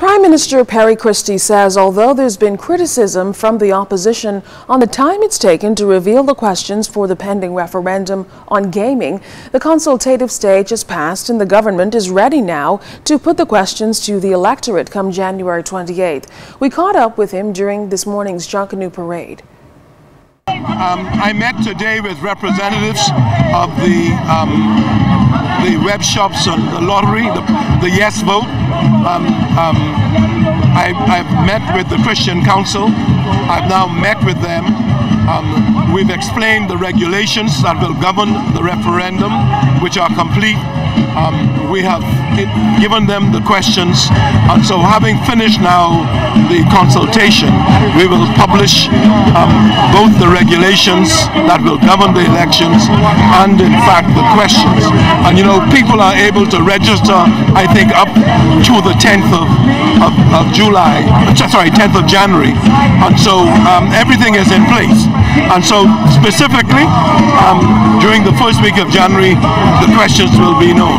Prime Minister Perry Christie says although there's been criticism from the opposition on the time it's taken to reveal the questions for the pending referendum on gaming, the consultative stage has passed and the government is ready now to put the questions to the electorate come January 28th. We caught up with him during this morning's Junkanoo Parade. I met today with representatives of the web shops and the lottery, the yes vote. I've met with the Christian Council. I've now met with them. We've explained the regulations that will govern the referendum, which are complete. We have given them the questions, and so having finished now the consultation, we will publish both the regulations that will govern the elections and in fact the questions. And you know, people are able to register, I think, up to the 10th of July, sorry, 10th of January, and so everything is in place. And so specifically during the first week of January, the questions will be known.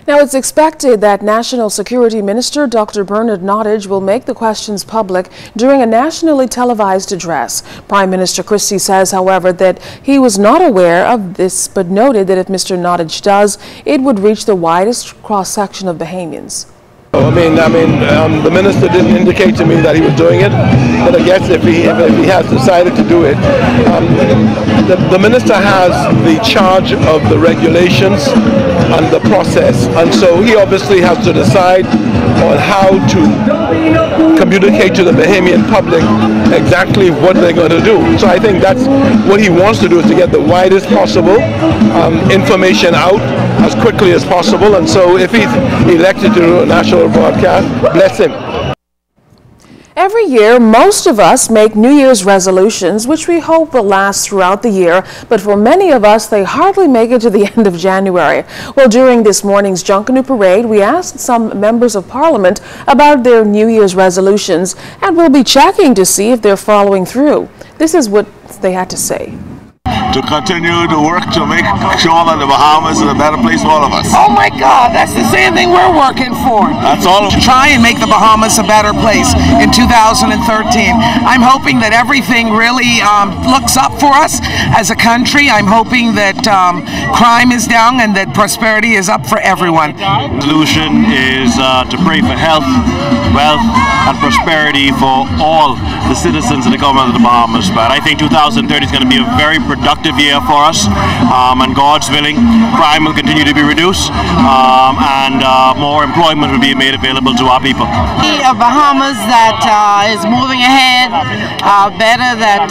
Now, it's expected that National Security Minister Dr. Bernard Nottage will make the questions public during a nationally televised address. Prime Minister Christie says, however, that he was not aware of this, but noted that if Mr. Nottage does, it would reach the widest cross-section of Bahamians. The minister didn't indicate to me that he was doing it, but I guess if he has decided to do it, the minister has the charge of the regulations and the process, and so he obviously has to decide on how to communicate to the Bahamian public exactly what they're going to do. So I think that's what he wants to do, is to get the widest possible information out as quickly as possible, and so if he's elected to do a national broadcast, bless him. Every year, most of us make New Year's resolutions, which we hope will last throughout the year, but for many of us, they hardly make it to the end of January. Well, during this morning's Junkanoo Parade, we asked some members of Parliament about their New Year's resolutions, and we'll be checking to see if they're following through. This is what they had to say. To continue to work to make sure that the Bahamas is a better place for all of us. Oh my God, that's the same thing we're working for. That's all. To try and make the Bahamas a better place in 2013. I'm hoping that everything really looks up for us as a country. I'm hoping that crime is down and that prosperity is up for everyone. The solution is to pray for health, wealth, and prosperity for all the citizens and the government of the Bahamas. But I think 2030 is going to be a very productive year for us, and God's willing, crime will continue to be reduced, and more employment will be made available to our people. A Bahamas that is moving ahead, better, that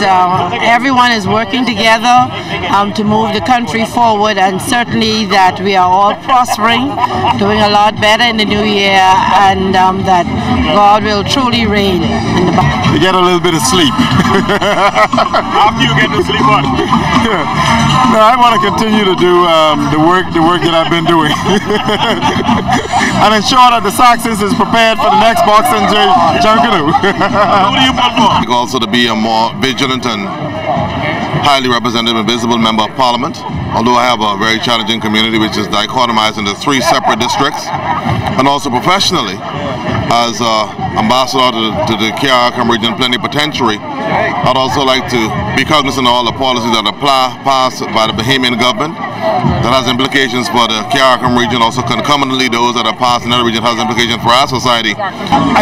everyone is working together to move the country forward, and certainly that we are all prospering, doing a lot better in the new year, and that God will truly reign in the Bahamas. You get a little bit of sleep. After you get to sleep, what? No, I want to continue to do the work that I've been doing, and ensure that the Saxons is prepared for the next Boxing Junkanoo. Who do you vote for? Also to be a more vigilant and highly representative and visible member of Parliament. Although I have a very challenging community which is dichotomized into 3 separate districts, and also professionally as ambassador to the KRCM region plenipotentiary, I'd also like to be cognizant of all the policies that are passed by the Bahamian government that has implications for the KRCM region, also concomitantly those that are passed in other regions has implications for our society.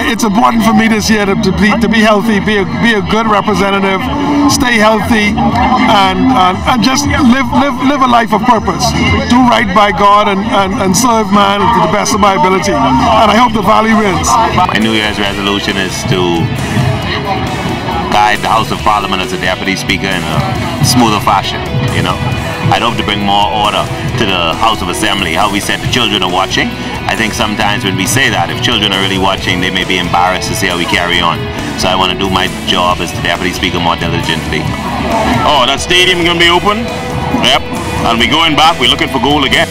It's important for me this year to be healthy, be a good representative, stay healthy, and just live a life of purpose. Do right by God and serve man to the best of my ability. And I hope the Valley wins. My New Year's resolution is to guide the House of Parliament as a Deputy Speaker in a smoother fashion, you know. I'd hope to bring more order to the House of Assembly. How we said the children are watching. I think sometimes when we say that, if children are really watching, they may be embarrassed to see how we carry on. So I want to do my job as the Deputy Speaker more diligently. Oh, that stadium is going to be open? Yep. And we're going back, we're looking for goal again.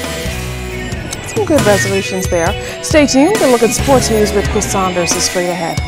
Some good resolutions there. Stay tuned. A look at sports news with Chris Saunders is straight ahead.